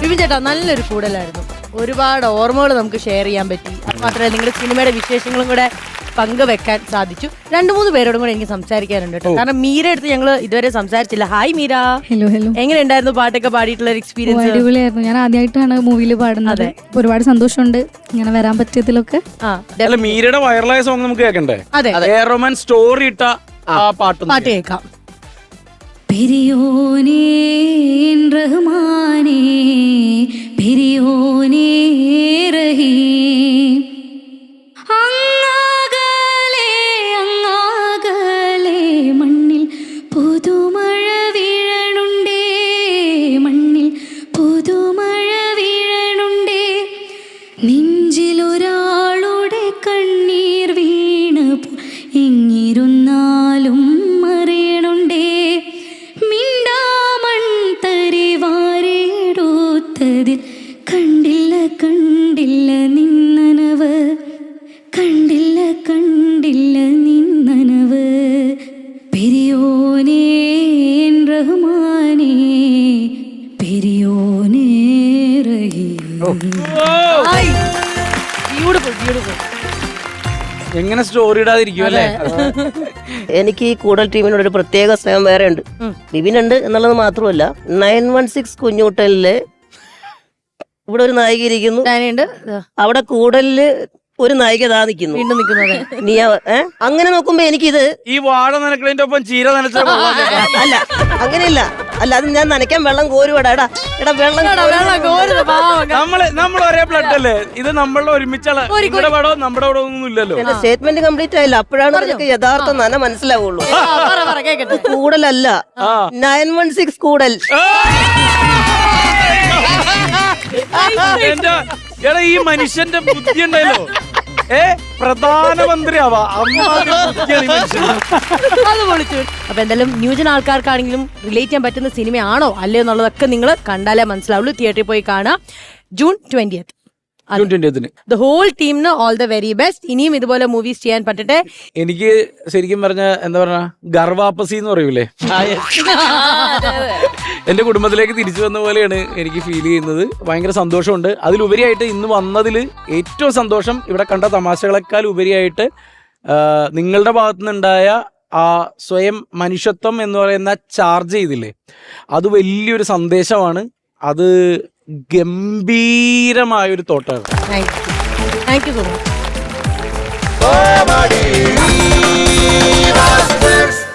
ബിബിൻ ചേട്ടാ നല്ലൊരു കൂടലായിരുന്നു. ഒരുപാട് ഓർമ്മകൾ നമുക്ക് ഷെയർ ചെയ്യാൻ പറ്റി. അത് മാത്രമല്ല നിങ്ങളുടെ സിനിമയുടെ വിശേഷങ്ങളും കൂടെ പങ്കുവെക്കാൻ സാധിച്ചു. 2-3 പേരോടും കൂടെ എനിക്ക് സംസാരിക്കാനുണ്ട് കേട്ടോ. കാരണം മീര അടുത്ത് ഞങ്ങൾ ഇതുവരെ സംസാരിച്ചില്ല. ഹായ് മീര. Hello hello. എങ്ങനെ ഉണ്ടായിരുന്നു പാട്ടൊക്കെ പാടിയിട്ടുള്ള എക്സ്പീരിയൻസ്? അടിപൊളിയായിരുന്നു. ഞാൻ ആദ്യമായിട്ടാണ് മൂവിയിൽ പാടുന്നത്. ഒരുപാട് സന്തോഷമുണ്ട് ഇങ്ങനെ വരാൻ പറ്റിയതിലൊക്കെ. മീരയുടെ വൈറലായ സോങ് നമുക്ക് കേൾക്കണ്ടേ? അതെ, റൊമാൻ സ്റ്റോറി ഇട്ട പാട്ട് കേൾക്കാം. പെരിയോനേ റഹ്മാനേ പെരിയോനേ റഹീം അങ്ങാകലെ അങ്ങാകലെ മണ്ണിൽ പുതുമഴ വീഴണുണ്ടേ മണ്ണിൽ പുതുമഴ വീഴണുണ്ടേ നെഞ്ചിലൊരാളുടെ കണ്ണീർ വീണ് എങ്ങിരുന്നാലും മറിയണുണ്ടേ കണ്ടില്ല കണ്ടില്ല നിന്നനവ് കണ്ടില്ല കണ്ടില്ല നിന്നനവ് പെരിയോനേ റഹ്മാനേ പെരിയോനേ റഹീം. എങ്ങനെ സ്റ്റോറി ഇടാതിരിക്കും അല്ലേ? എനിക്ക് ഈ കൂടൽ ടീമിനോട് ഒരു പ്രത്യേക സ്നേഹം വേറെ ഉണ്ട്. ബിബിനുണ്ട് എന്നുള്ളത് മാത്രമല്ല 916 കുഞ്ഞുകുട്ടലില് ഇവിടെ ഒരു നായിക ഇരിക്കുന്നു, അവിടെ കൂടലില് ഒരു നായിക ഇതാ നിൽക്കുന്നു. നീ അങ്ങനെ നോക്കുമ്പോ എനിക്കിത് ഈ വാഴ നനക്കലിന്റെ ഒപ്പം ചീര നനച്ച അല്ല അങ്ങനെയല്ല. അല്ല അത് ഞാൻ നനയ്ക്കാൻ വെള്ളം കോരുവാടാ. എടാ എടാ വെള്ളം നമ്മൾ ഒരേ ബ്ലഡ് അല്ലേ? ഇത് നമ്മളുടെ ഒരുമിച്ചുള്ള പടോ നമ്മുടെ പടോ ഒന്നും ഇല്ലല്ലോ. എന്റെ സ്റ്റേറ്റ്മെന്റ് കംപ്ലീറ്റ് ആയില്ല. അപ്പോഴാണ് നിനക്ക് യഥാർത്ഥ നന മനസ്സിലാവുള്ളൂ. കൂടലല്ല 916 കൂടൽ. എടാ ഈ മനുഷ്യന്റെ ബുദ്ധി ഉണ്ടല്ലോ, പ്രധാനമന്ത്രിയാവാ. അപ്പൊ എന്തായാലും ന്യൂജൻ ആൾക്കാർക്കാണെങ്കിലും റിലേറ്റ് ചെയ്യാൻ പറ്റുന്ന സിനിമയാണോ അല്ലയോ എന്നുള്ളതൊക്കെ നിങ്ങൾ കണ്ടാലേ മനസ്സിലാവുള്ളൂ. തിയേറ്ററിൽ പോയി കാണാം. June 20th. The whole team all the very best. ഇനിയും ഇതുപോലെ മൂവീസ് ചെയ്യാൻ പറ്റട്ടെ. എനിക്ക് ശരിക്കും പറഞ്ഞ എന്താ പറഞ്ഞ ഗർവാപ്പസി എന്ന് പറയൂലേ, എന്റെ കുടുംബത്തിലേക്ക് തിരിച്ചു വന്ന പോലെയാണ് എനിക്ക് ഫീൽ ചെയ്യുന്നത്. ഭയങ്കര സന്തോഷമുണ്ട്. അതിലുപരിയായിട്ട് ഇന്ന് വന്നതിൽ ഏറ്റവും സന്തോഷം ഇവിടെ കണ്ട തമാശകളെക്കാൾ ഉപരിയായിട്ട് നിങ്ങളുടെ ഭാഗത്തുനിന്നുണ്ടായ ആ സ്വയം മനുഷ്യത്വം എന്ന് പറയുന്ന ചാർജ് ചെയ്തില്ലേ, അത് വലിയൊരു സന്ദേശമാണ്. അത് ഗംഭീരമായൊരു തോട്ടാണ്. Thank you so much.